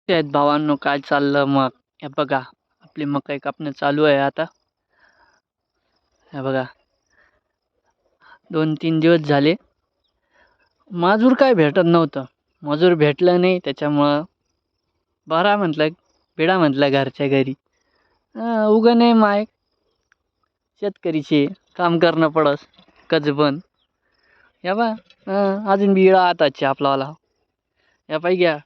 ते आहेत भावांनो, काय चाललं मग? हे बघा, आपली मकई कापणं चालू आहे आता. हे बघा, 2-3 दिवस झाले. मजूर काय भेटत नव्हतं. मजूर भेटलं नाही त्याच्यामुळं बरा म्हटलं, पिढा म्हटलं घरच्या घरी. उगं नाही माय शेतकरीचे काम करणं पडस कजबन. हे बा अजून बिळा हाताची आपलावाला. या पाही घ्या.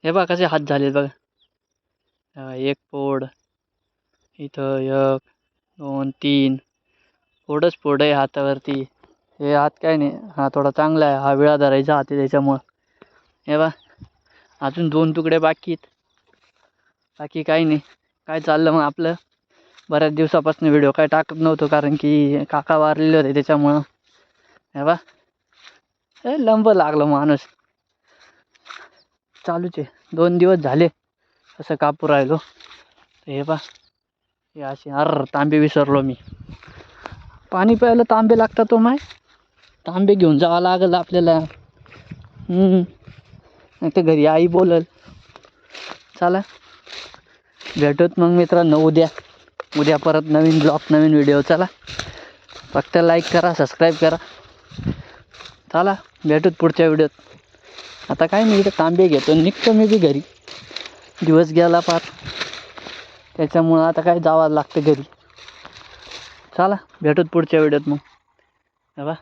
हे बघा कसे हात झालेत बघा. एक पोड, इथं 1, 2, 3 फोडच फोड आहे हातावरती. हे हात काय नाही, हा थोडा चांगला आहे. हा विळा धरायचा हात आहे त्याच्यामुळं. हे बा अजून 2 तुकडे बाकी आहेत. बाकी काही नाही. काय चाललं मग आपलं? बऱ्याच दिवसापासून व्हिडिओ काय टाकत नव्हतो कारण की काका वारलेले होते त्याच्यामुळं. हे बा लंब लागलं माणूस. चालूच आहे. 2 दिवस झाले असं कापू राहिलो. हे बा हे असे तांबे विसरलो मी. पाणी प्यायला तांबे लागतात माय. तांबे घेऊन जावं लागेल आपल्याला. नाही तर घरी आई बोलल. चला भेटूत मग मित्रांनो उद्या परत नवीन ब्लॉग नवीन व्हिडिओ. चला फक्त लाईक करा, सबस्क्राईब करा. चला भेटूत पुढच्या व्हिडिओत. आता काय नाही, इथं तांबे घेतो निघतो मी बी घरी. दिवस गेला पार त्याच्यामुळं आता काय जावं लागतं घरी. चला भेटूत पुढच्या व्हिडिओत मग. हे बा